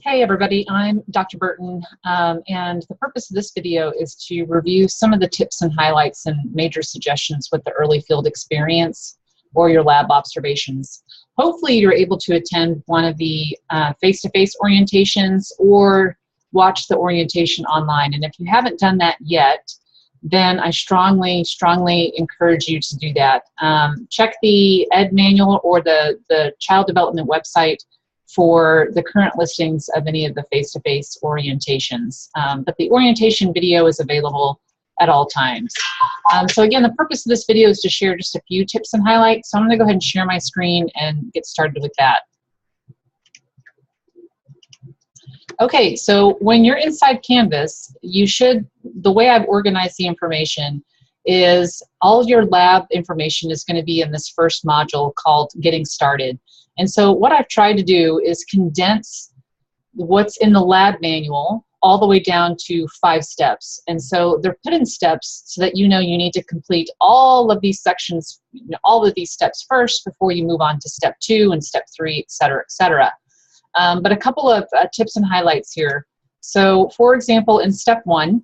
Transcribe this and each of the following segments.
Hey everybody, I'm Dr. Burton, and the purpose of this video is to review some of the tips and highlights and major suggestions with the early field experience or your lab observations. Hopefully you're able to attend one of the face-to-face orientations or watch the orientation online, and if you haven't done that yet, then I strongly encourage you to do that. Check the Ed Manual or the Child Development website for the current listings of any of the face-to-face orientations. But the orientation video is available at all times. So again, the purpose of this video is to share just a few tips and highlights. So I'm gonna go ahead and share my screen and get started with that. Okay, so when you're inside Canvas, the way I've organized the information is all your lab information is going to be in this first module called Getting Started. And so what I've tried to do is condense what's in the lab manual all the way down to 5 steps. And so they're put in steps so that you know you need to complete all of these sections, all of these steps first before you move on to step 2 and step 3, et cetera, et cetera. But a couple of tips and highlights here. So for example, in step 1,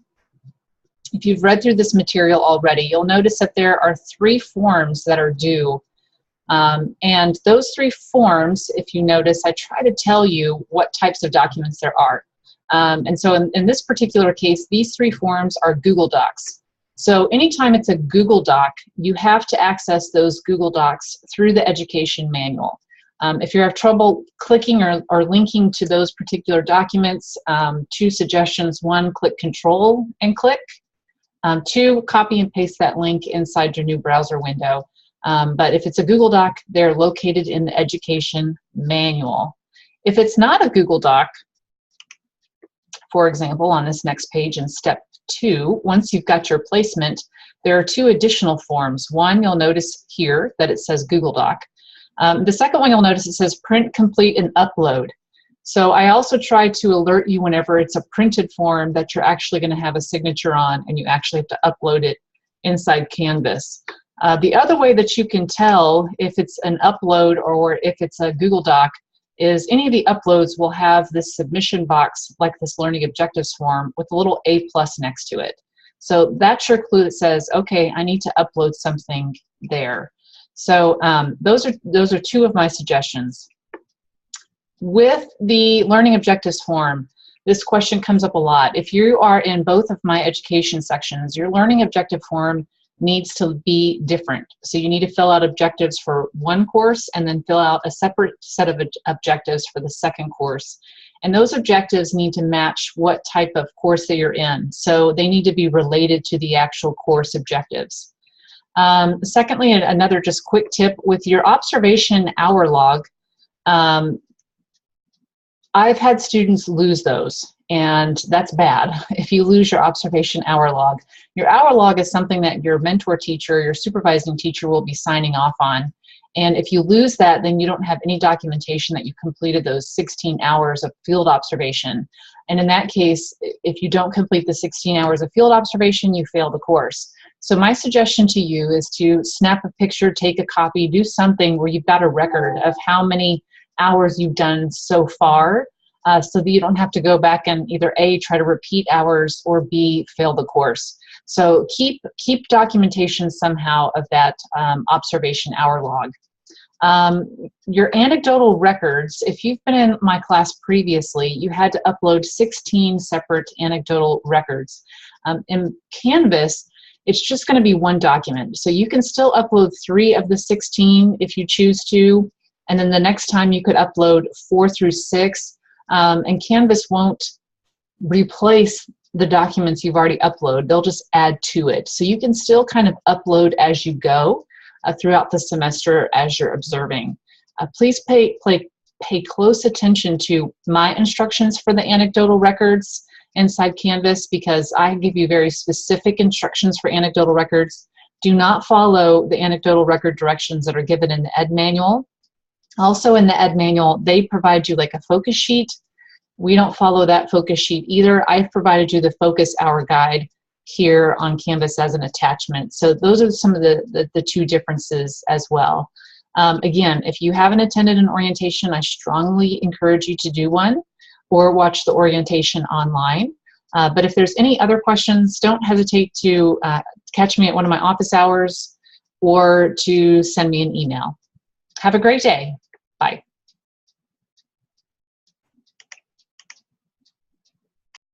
if you've read through this material already, you'll notice that there are 3 forms that are due. And those 3 forms, if you notice, I try to tell you what types of documents there are. And so in this particular case, these 3 forms are Google Docs. So anytime it's a Google Doc, you have to access those Google Docs through the education manual. If you have trouble clicking or linking to those particular documents, 2 suggestions. 1, click Control and click. 2, copy and paste that link inside your new browser window. But if it's a Google Doc, they're located in the education manual. If it's not a Google Doc, for example, on this next page in step 2, once you've got your placement, there are 2 additional forms. 1, you'll notice here that it says Google Doc. The second one, you'll notice it says Print, Complete, and Upload. So I also try to alert you whenever it's a printed form that you're actually going to have a signature on and you actually have to upload it inside Canvas. The other way that you can tell if it's an upload or if it's a Google Doc is any of the uploads will have this submission box like this Learning Objectives form with a little A+ next to it. So that's your clue that says, okay, I need to upload something there. So those are 2 of my suggestions. With the Learning Objectives form, this question comes up a lot. If you are in both of my education sections, your Learning Objective form needs to be different. So you need to fill out objectives for 1 course and then fill out a separate set of objectives for the second course. And those objectives need to match what type of course that you're in. So they need to be related to the actual course objectives. Secondly, another just quick tip with your observation hour log, I've had students lose those, and that's bad if you lose your observation hour log. Your hour log is something that your mentor teacher, your supervising teacher will be signing off on. And if you lose that, then you don't have any documentation that you completed those 16 hours of field observation. And in that case, if you don't complete the 16 hours of field observation, you fail the course. So my suggestion to you is to snap a picture, take a copy, do something where you've got a record of how many hours you've done so far, so that you don't have to go back and either A, try to repeat hours, or B, fail the course. So keep documentation somehow of that observation hour log. Your anecdotal records, if you've been in my class previously, you had to upload 16 separate anecdotal records. In Canvas, it's just going to be 1 document. So you can still upload 3 of the 16 if you choose to, and then the next time you could upload 4 through 6, and Canvas won't replace the documents you've already uploaded. They'll just add to it. So you can still kind of upload as you go throughout the semester as you're observing. Please pay close attention to my instructions for the anecdotal records inside Canvas, because I give you very specific instructions for anecdotal records. Do not follow the anecdotal record directions that are given in the Ed Manual. Also in the Ed Manual, they provide you like a focus sheet. We don't follow that focus sheet either. I've provided you the focus hour guide here on Canvas as an attachment. So those are some of the 2 differences as well. Again, if you haven't attended an orientation, I strongly encourage you to do one. or watch the orientation online. But if there's any other questions, don't hesitate to catch me at one of my office hours or to send me an email. Have a great day. Bye.